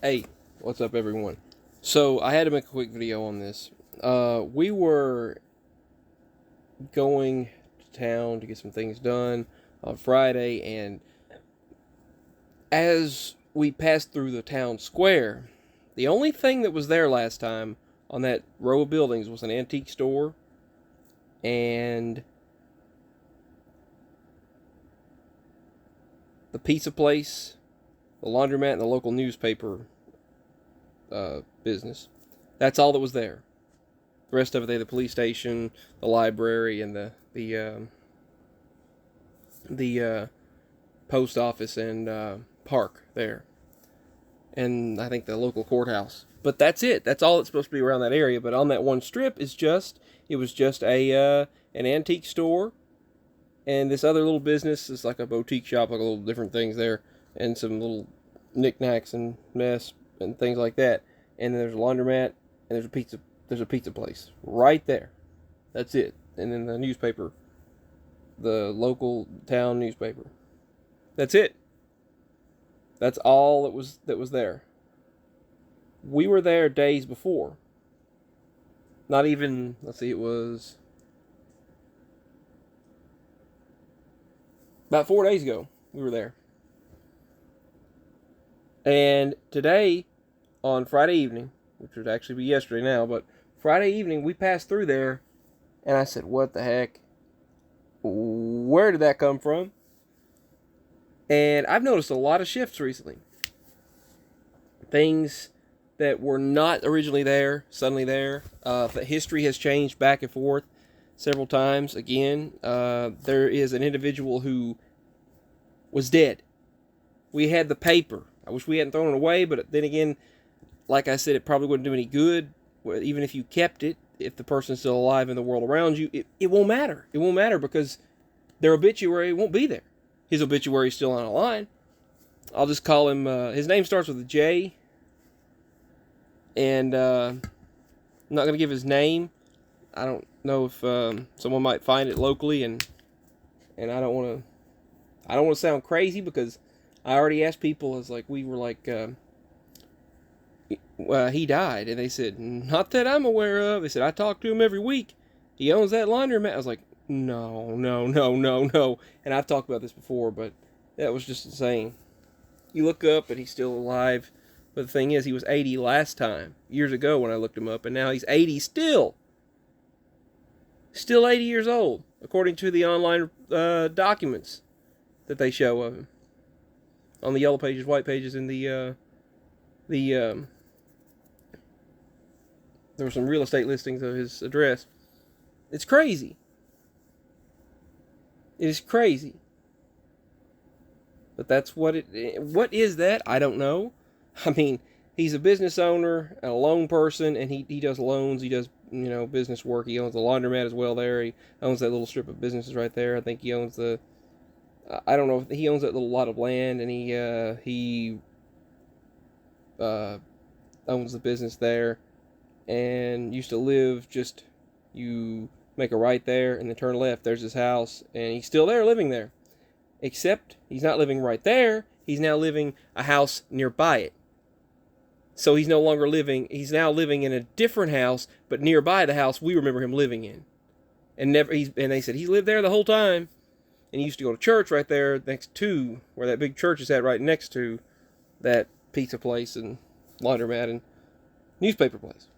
Hey, what's up, everyone? So, I had to make a quick video on this. We were going to town to get some things done on Friday, and as we passed through the town square, the only thing that was there last time on that row of buildings was an antique store and the pizza place, the laundromat, and the local newspaper business. That's all that was there. The rest of it, they had the police station, the library, and the post office and park there, and I think the local courthouse. But that's it. That's all that's supposed to be around that area. But on that one strip it was just a an antique store, and this other little business is like a boutique shop, like a little different things there, and some little knickknacks and mess and things like that. And then there's a laundromat, and there's a pizza place right there. That's it. And then the newspaper, the local town newspaper. That's it. That's all that was there. We were there days before. Not even, let's see, it was about 4 days ago we were there. And today, on Friday evening, which would actually be yesterday now, but Friday evening we passed through there, and I said, what the heck? Where did that come from? And I've noticed a lot of shifts recently. Things that were not originally there, suddenly there. The history has changed back and forth several times. Again, there is an individual who was dead. We had the paper. I wish we hadn't thrown it away, but then again, like I said, it probably wouldn't do any good, even if you kept it. If the person's still alive in the world around you, it won't matter. It won't matter because their obituary won't be there. His obituary is still on a line. I'll just call him, his name starts with a J, and I'm not going to give his name. I don't know if someone might find it locally, and I don't want to sound crazy because I already asked people, as like we were like, he died, and they said, not that I'm aware of. They said, I talk to him every week. He owns that laundromat. I was like, no. And I've talked about this before, but that was just insane. You look up and he's still alive. But the thing is, he was 80 last time, years ago when I looked him up, and now he's 80 still. Still 80 years old, according to the online documents that they show of him. On the yellow pages, white pages, and there were some real estate listings of his address. It's crazy. It is crazy. But that's what is that? I don't know. I mean, he's a business owner, a loan person, and he does loans. He does, business work. He owns the laundromat as well there. He owns that little strip of businesses right there. I think he owns I don't know if he owns that little lot of land, and he owns the business there, and used to live you make a right there and then turn left. There's his house, and he's still there living there. Except he's not living right there. He's now living a house nearby it. So he's now living in a different house, but nearby the house we remember him living in. And they said he's lived there the whole time. And he used to go to church right there next to where that big church is at, right next to that pizza place and laundromat and newspaper place.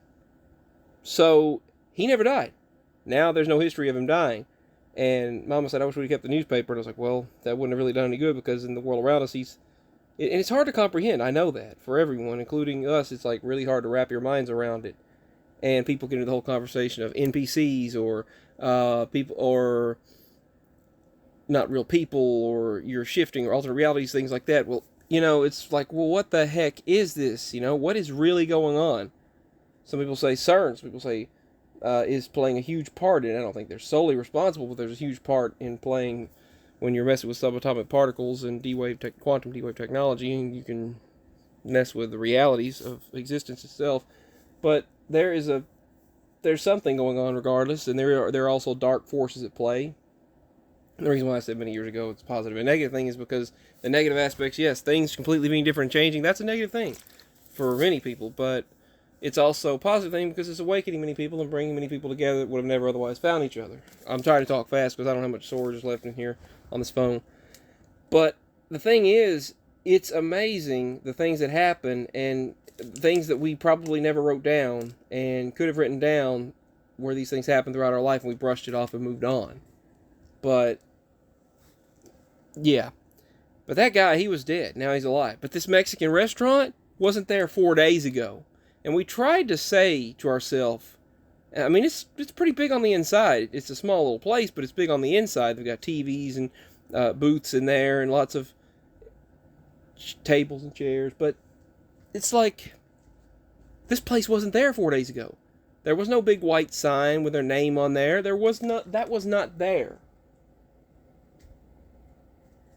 So he never died. Now there's no history of him dying. And Mama said, I wish we'd kept the newspaper. And I was like, well, that wouldn't have really done any good because in the world around us, and it's hard to comprehend. I know that for everyone, including us, it's like really hard to wrap your minds around it. And people get into the whole conversation of NPCs or people or not real people or you're shifting or alternate realities, things like that. Well, it's like, well, what the heck is this? What is really going on? Some people say CERN. Some people say is playing a huge part in it. I don't think they're solely responsible, but there's a huge part in playing when you're messing with subatomic particles and quantum D-wave technology, and you can mess with the realities of existence itself. But there's something going on regardless, and there are also dark forces at play. The reason why I said many years ago it's positive and negative thing is because the negative aspects, yes, things completely being different and changing, that's a negative thing. for many people, but it's also a positive thing because it's awakening many people and bringing many people together that would have never otherwise found each other. I'm trying to talk fast because I don't have much storage left in here on this phone. But the thing is, it's amazing the things that happen and things that we probably never wrote down and could have written down where these things happened throughout our life and we brushed it off and moved on. But, yeah. But that guy, he was dead. Now he's alive. But this Mexican restaurant wasn't there 4 days ago. And we tried to say to ourselves, I mean, it's pretty big on the inside. It's a small little place, but it's big on the inside. They've got TVs and booths in there and lots of tables and chairs. But it's like, this place wasn't there 4 days ago. There was no big white sign with their name on there. That was not there.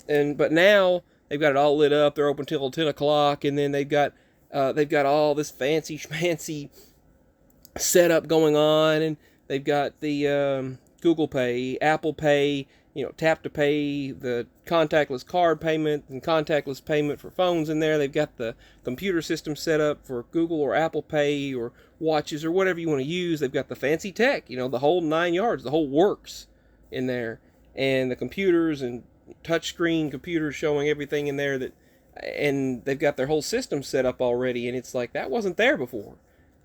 But now they've got it all lit up. They're open till 10 o'clock, and then they've got all this fancy schmancy setup going on, and they've got the Google Pay, Apple Pay, tap to pay, the contactless card payment and contactless payment for phones in there. They've got the computer system set up for Google or Apple Pay or watches or whatever you want to use. They've got the fancy tech, the whole 9 yards, the whole works in there, and the computers and touchscreen computers showing everything in there and they've got their whole system set up already, and it's like that wasn't there before.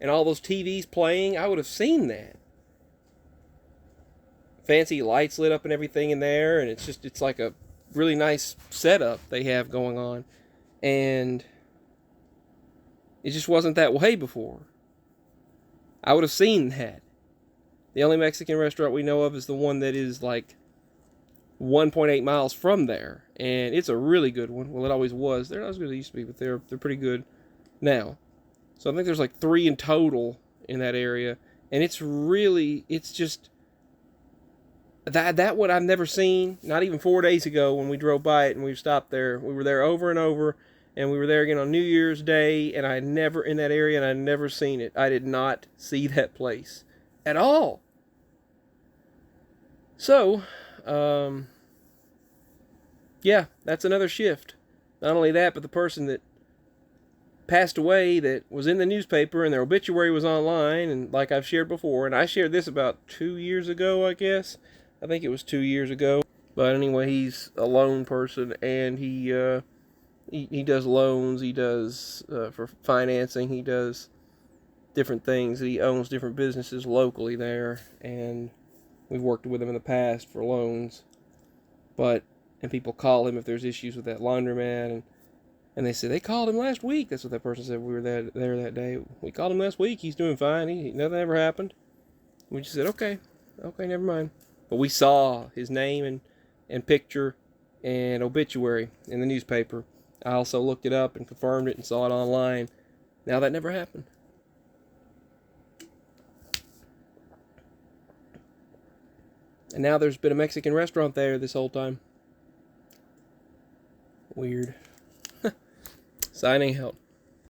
And all those TVs playing, I would have seen that. Fancy lights lit up and everything in there, and it's like a really nice setup they have going on. And it just wasn't that way before. I would have seen that. The only Mexican restaurant we know of is the one that is like 1.8 miles from there, and it's a really good one. Well, it always was. They're not as good as they used to be, but they're pretty good now. So I think there's like 3 in total in that area, and it's just that one I've never seen. Not even 4 days ago when we drove by it and we stopped there. We were there over and over, and we were there again on New Year's Day, and I had never in that area, and I'd never seen it. I did not see that place at all. So, yeah, that's another shift. Not only that, but the person that passed away that was in the newspaper and their obituary was online, and like I've shared before, and I shared this about 2 years ago, I guess. I think it was 2 years ago. But anyway, he's a loan person, and he does loans, he does for financing, he does different things. He owns different businesses locally there, and we've worked with him in the past for loans. And people call him if there's issues with that laundromat, and they say, they called him last week. That's what that person said. We were there that day. We called him last week. He's doing fine. Nothing ever happened. We just said, okay, never mind. But we saw his name and picture and obituary in the newspaper. I also looked it up and confirmed it and saw it online. Now that never happened. And now there's been a Mexican restaurant there this whole time. Weird. Signing out.